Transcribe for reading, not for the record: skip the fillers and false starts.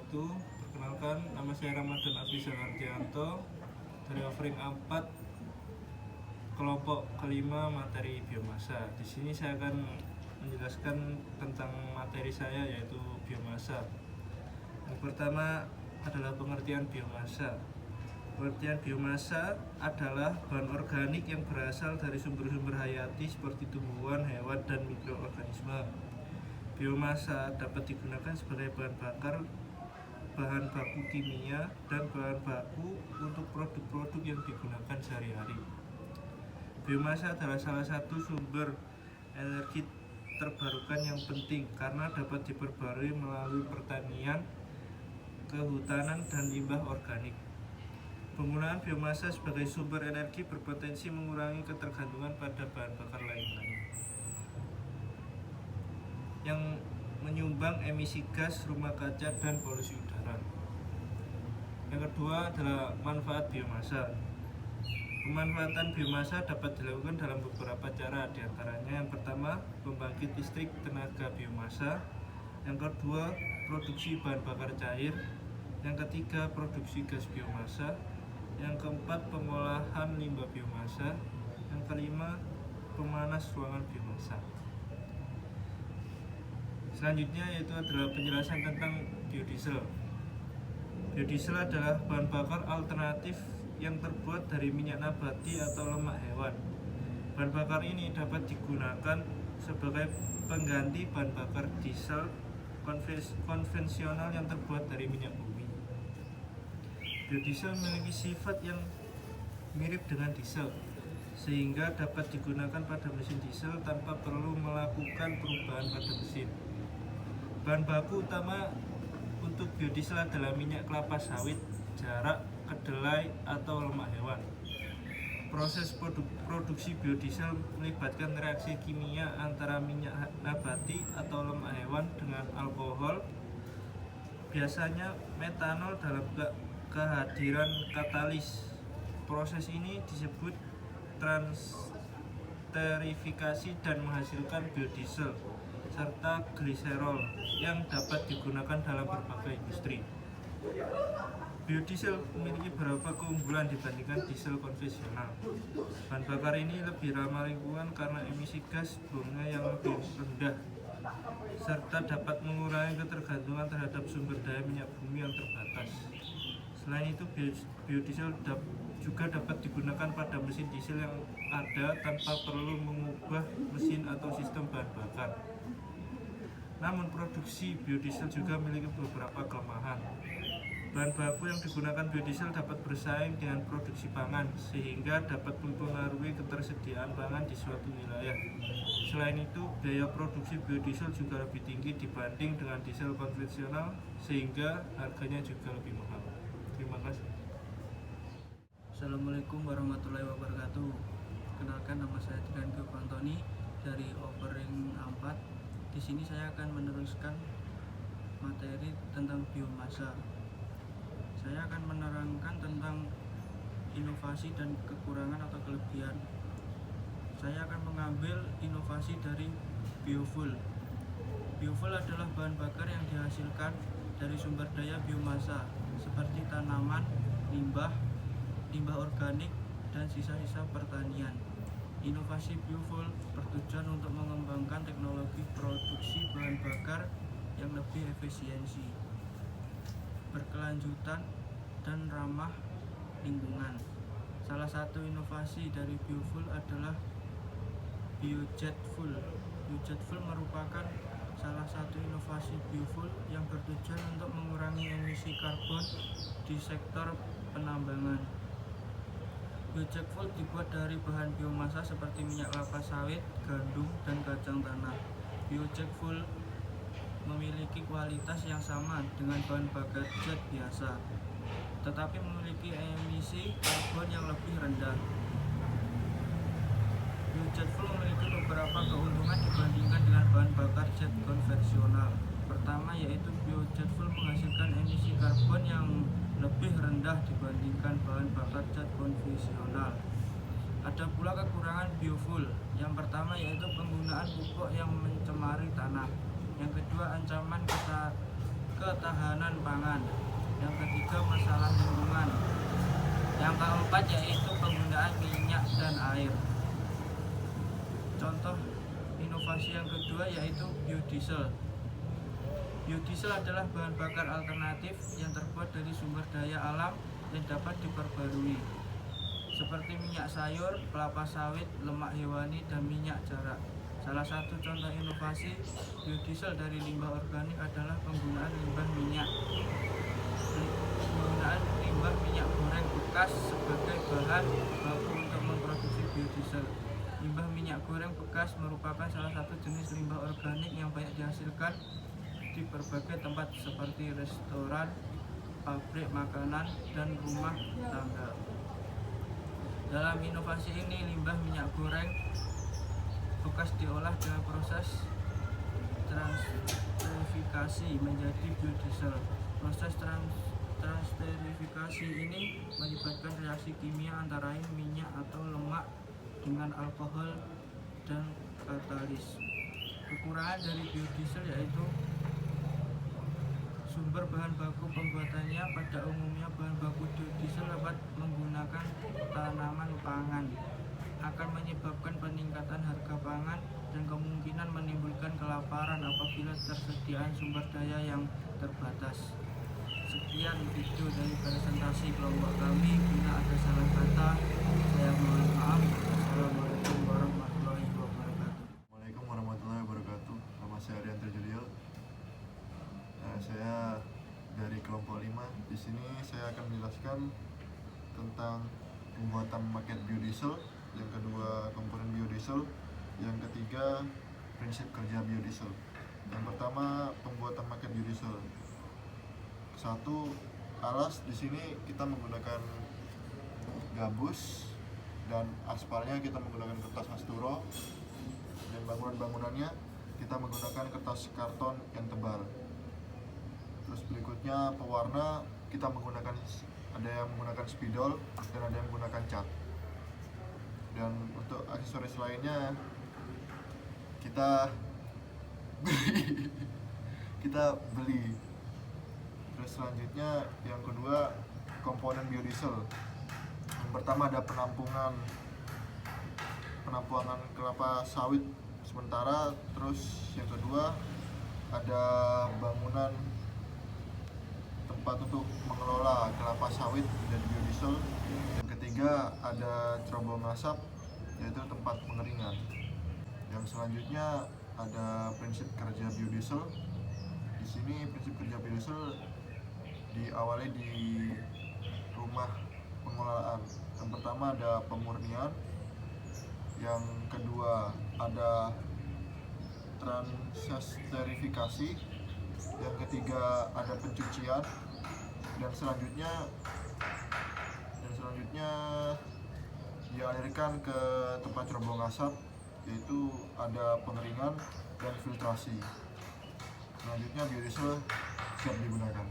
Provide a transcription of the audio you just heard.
wabarakatuh. Perkenalkan, nama saya Ramadan Afrizal Ardianto dari offering 4 kelompok kelima materi biomasa. Di sini saya akan menjelaskan tentang materi saya, yaitu biomasa. Yang pertama adalah pengertian biomasa. Pengertian biomasa adalah bahan organik yang berasal dari sumber-sumber hayati seperti tumbuhan, hewan, dan mikroorganisme. Biomasa dapat digunakan sebagai bahan bakar, bahan baku kimia, dan bahan baku untuk produk-produk yang digunakan sehari-hari. Biomasa adalah salah satu sumber energi terbarukan yang penting karena dapat diperbarui melalui pertanian, kehutanan, dan limbah organik. Penggunaan biomasa sebagai sumber energi berpotensi mengurangi ketergantungan pada bahan bakar lain-lain yang menyumbang emisi gas rumah kaca dan polusi udara. Yang kedua adalah manfaat biomasa. Pemanfaatan biomasa dapat dilakukan dalam beberapa cara, diantaranya yang pertama, pembangkit listrik tenaga biomasa. Yang kedua, produksi bahan bakar cair. Yang ketiga, produksi gas biomasa. Yang keempat, pengolahan limbah biomasa. Yang kelima, pemanas ruangan biomasa. Selanjutnya yaitu adalah penjelasan tentang biodiesel. Biodiesel adalah bahan bakar alternatif yang terbuat dari minyak nabati atau lemak hewan. Bahan bakar ini dapat digunakan sebagai pengganti bahan bakar diesel konvensional yang terbuat dari minyak bumi. Biodiesel memiliki sifat yang mirip dengan diesel, sehingga dapat digunakan pada mesin diesel tanpa perlu melakukan perubahan pada mesin. Bahan baku utama untuk biodiesel adalah minyak kelapa sawit, jarak, kedelai, atau lemak hewan. Proses produksi biodiesel melibatkan reaksi kimia antara minyak nabati atau lemak hewan dengan alkohol, biasanya metanol dalam kehadiran katalis. Proses ini disebut transterifikasi dan menghasilkan biodiesel serta gliserol yang dapat digunakan dalam berbagai industri. Biodiesel memiliki beberapa keunggulan dibandingkan diesel konvensional. Bahan bakar ini lebih ramah lingkungan karena emisi gas buangnya yang lebih rendah, serta dapat mengurangi ketergantungan terhadap sumber daya minyak bumi yang terbatas. Selain itu, biodiesel juga dapat digunakan pada mesin diesel yang ada tanpa perlu mengubah mesin atau sistem bahan bakar. Namun produksi biodiesel juga memiliki beberapa kelemahan. Bahan baku yang digunakan biodiesel dapat bersaing dengan produksi pangan, sehingga dapat mempengaruhi ketersediaan pangan di suatu wilayah. Selain itu, biaya produksi biodiesel juga lebih tinggi dibanding dengan diesel konvensional, sehingga harganya juga lebih mahal. Terima kasih. Assalamualaikum warahmatullahi wabarakatuh. Kenalkan, nama saya Tiranke Pantoni dari offering 4. Di sini saya akan meneruskan materi tentang biomasa. Saya akan menerangkan tentang inovasi dan kekurangan atau kelebihan. Saya akan mengambil inovasi dari biofuel. Biofuel adalah bahan bakar yang dihasilkan dari sumber daya biomasa seperti tanaman, limbah organik, dan sisa-sisa pertanian. Inovasi biofuel bertujuan untuk mengembangkan teknologi produksi bahan bakar yang lebih efisiensi, berkelanjutan, dan ramah lingkungan. Salah satu inovasi dari biofuel adalah biojet fuel. Biojet fuel merupakan salah satu inovasi biofuel yang bertujuan untuk mengurangi emisi karbon di sektor penambangan. Biojet fuel dibuat dari bahan biomasa seperti minyak kelapa sawit, gandum, dan kacang tanah. Biojet fuel memiliki kualitas yang sama dengan bahan bakar jet biasa, tetapi memiliki emisi karbon yang lebih rendah. Biojet fuel memiliki beberapa keuntungan dibandingkan dengan bahan bakar jet konvensional. Pertama, yaitu biojet fuel menghasilkan emisi karbon yang lebih rendah dibandingkan bahan bakar jet konvensional. Ada pula kekurangan biofuel. Yang pertama yaitu penggunaan pupuk yang mencemari tanah. Yang kedua, ancaman ke ketahanan pangan. Yang ketiga, masalah lingkungan. Yang keempat yaitu penggunaan minyak dan air. Contoh inovasi yang kedua yaitu biodiesel. Biodiesel adalah bahan bakar alternatif yang terbuat dari sumber daya alam yang dapat diperbarui, seperti minyak sayur, kelapa sawit, lemak hewani, dan minyak jarak. Salah satu contoh inovasi biodiesel dari limbah organik adalah penggunaan limbah minyak goreng bekas sebagai bahan baku untuk memproduksi biodiesel. Limbah minyak goreng bekas merupakan salah satu jenis limbah organik yang banyak dihasilkan di berbagai tempat seperti restoran, pabrik makanan, dan rumah tangga. Dalam inovasi ini, limbah minyak goreng bekas diolah dengan proses transterifikasi menjadi biodiesel. Proses transterifikasi ini melibatkan reaksi kimia antara lain minyak atau lemak dengan alkohol dan katalis. Kekurangan dari biodiesel yaitu sumber bahan baku pembuatannya. Pada umumnya bahan baku biodiesel dapat menggunakan tanaman pangan, akan menyebabkan peningkatan harga pangan dan kemungkinan menimbulkan kelaparan apabila tersediaan sumber daya yang terbatas. Sekian video dari presentasi kelompok kami. Bila ada salah kata, saya mohon maaf. Assalamualaikum warahmatullahi wabarakatuh. Assalamualaikum warahmatullahi wabarakatuh. Nama saya Arianto Juliel. Saya dari kelompok 5. Di sini saya akan menjelaskan tentang pembuatan paket biodiesel, yang kedua komponen biodiesel, yang ketiga prinsip kerja biodiesel. Yang pertama, pembuatan paket biodiesel. Satu, alas. Di sini kita menggunakan gabus, dan aspalnya kita menggunakan kertas asturo, dan bangunan-bangunannya kita menggunakan kertas karton yang tebal. Terus berikutnya pewarna, kita menggunakan, ada yang menggunakan spidol dan ada yang menggunakan cat. Dan untuk aksesoris lainnya kita beli. Terus selanjutnya yang kedua, komponen biodiesel. Yang pertama ada penampungan kelapa sawit sementara. Terus yang kedua ada bangunan tempat untuk mengelola kelapa sawit dan biodiesel. Yang ketiga ada cerobong asap, yaitu tempat pengeringan. Yang selanjutnya ada prinsip kerja biodiesel. Di sini prinsip kerja biodiesel diawali di rumah pengelolaan. Yang pertama ada pemurnian, yang kedua ada transterifikasi, yang ketiga ada pencucian, dan selanjutnya dialirkan ke tempat cerobong asap, yaitu ada pengeringan dan filtrasi. Selanjutnya biodiesel siap digunakan.